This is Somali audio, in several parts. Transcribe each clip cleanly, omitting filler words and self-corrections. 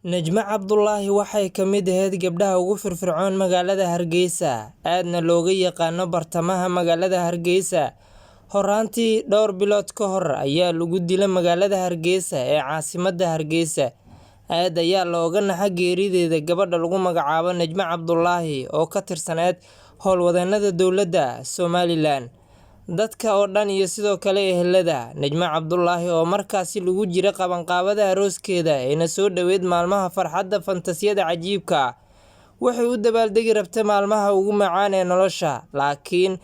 Najma Cabdullaahi waxay ka mid ahayd gabdhaha ugu firfircoon magaalada Hargeysa, aadna looga yaqaano bartamaha magaalada Hargeysa. Horaantii dhowr bilood ka hor ayaa lagu dilay magaalada Hargeysa ee caasimadda Hargeysa. Aad ayaa looga naxay geerideeda gabadha lagu magacaabo Najma Cabdullaahi oo ka tirsaneyd howlwadeenada dowladda Somaliland. Dadka oo dhan iyo sidoo kale ehelada Najma Cabdullaahi oo markaasi lagu jira qabanqaabada arooskeeda ayna soo dhaweyd maalmaha farxadda fantasiyada cajiibka ah. Waxay u dabaaldegi rabtay maalmaha ugu macaan ee nolosha, laakiin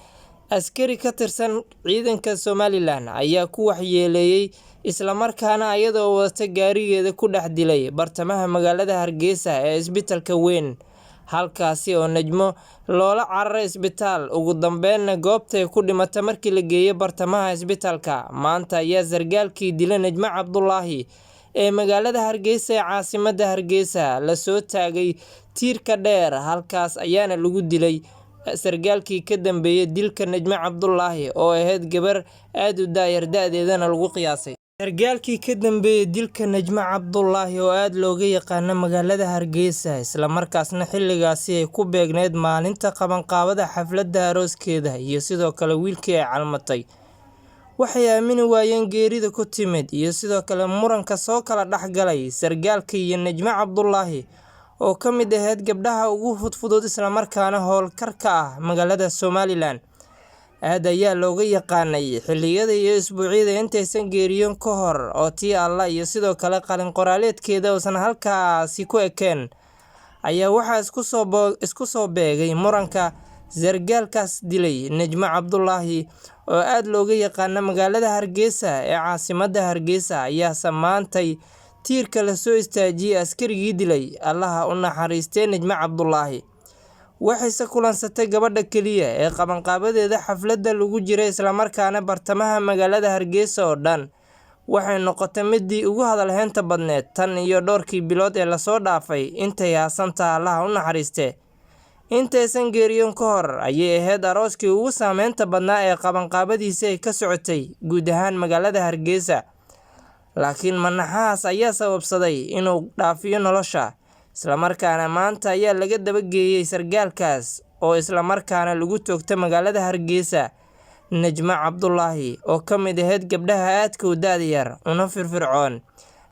askari ka tirsan ciidanka Somaliland ayaa ku waxyeeleeyay isla markaana iyadoo wadata gaarigeeda ku dhex dilay bartamaha magaalada Hargeysa ee isbitaalka weyn. Halkaasi oo Najmo loola cararay isbitaal, ugu dambeynna goobtay ku dhimatay markii la geeyay bartamaha isbitaalka. Maanta ayaa sargaalkii dilay Najma Cabdullaahi ee magaalada Hargeysa ee caasimadda Hargeysa la soo taagay tiirka dheer, halkaas ayaana lagu dilay sargaalkii ka dambeeyay dilka Najma Cabdullaahi oo ahayd gabar aad u daayar, da'deedana lagu qiyaasay. Sargaalkii ka dambeeyay dilka Najma Cabdullaahi oo aad looga yaqaano magaalada Hargeysa, isla markaasna xilligaasi ay ku beegneyd maalinta qabanqaabada xafladda arooskeeda iyo sidoo kale wiilkii ay calmatay. Waxay aamini waayeen geerida ku timid iyo sidoo kale muranka soo kala dhexgalay sargaalka iyo Najma Cabdullaahi oo ka mid ahayd gabdhaha ugu fudfudud isla markaana howlkarka ah magaalada Somaliland. Aad ayaa looga yaqaanay xilliyada iyo isbuucyada intaysan geeriyoon ka hor oo tii Allah iyo sidoo kale qalin qoraaleedkeeda uusan halkaasi ku ekeen, ayaa waxaa isku soo beegay muranka sargaalkaas dilay Najma Cabdullaahi oo aad looga yaqaano magaalada Hargeysa ee caasimadda Hargeysa. Ayaase maantay tiirka la soo istaajiyay askarigii dilay, Allaha u naxariistay Najma Cabdullaahi. Waxayse kulansatay gabadha keliya ee qabanqaabadeeda xafladda lagu jiray, isla markaana bartamaha magaalada Hargeysa oo dhan waxay noqotay midii ugu hadalhaynta badneed tan iyo dhowrkii bilood ee lasoo dhaafay intay haasanta Allaha u naxariistay. Intaysan geeriyoon ka hor ayay ahayd arooskii ugu saameynta badnaa ee qabanqaabadiisa ay ka socotay guud ahaan magaalada Hargeysa, laakiin manaxahaas ayaa sababsaday inuu dhaafiyo nolosha. Isla markaana maanta ayaa laga dabageeyay sargaalkaas oo isla markaana lagu toogtay magaalada Hargeysa. Najma Cabdullaahi oo ka mid ahayd gabdhaha aadka u da'da yar una firfircoon,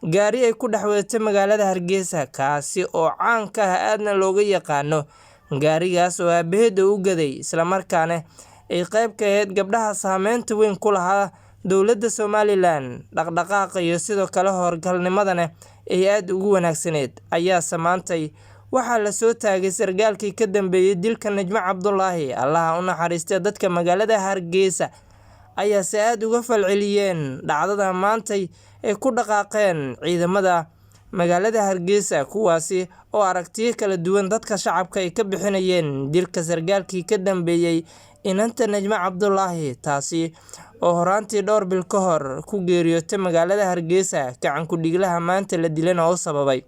gaari ay ku dhex wadatay magaalada Hargeysa kaasi oo caan ka ah aadna looga yaqaano. Gaarigaas oo aabaheed u gaday, isla markaana ay qayb ka ahayd gabdhaha saameynta weyn ku lahaa dowladda Somaliland, dhaqdhaqaaqa iyo sidoo kale howlgalnimadana ay aad ugu wanaagsaneyd. Ayaase maantay waxaa la soo taagay sargaalkii ka dambeeyay dilka Najma Cabdullaahi, Allaha u naxariistay. Dadka magaalada Hargeysa ayaase aad uga falceliyeen dhacdada maantay ay ku dhaqaaqeen ciidamada magaalada Hargeysa, kuwaasi oo aragtiyo kala duwan dadka shacabka ay ka bixinayeen dilka sargaalkii ka dambeeyay inanta Najma Cabdullaahi, taasi oo horaantii dhowr bil ka hor ku geeriyootay magaalada Hargeysa. Gacan ku dhiglaha maanta la dilayna oo sababay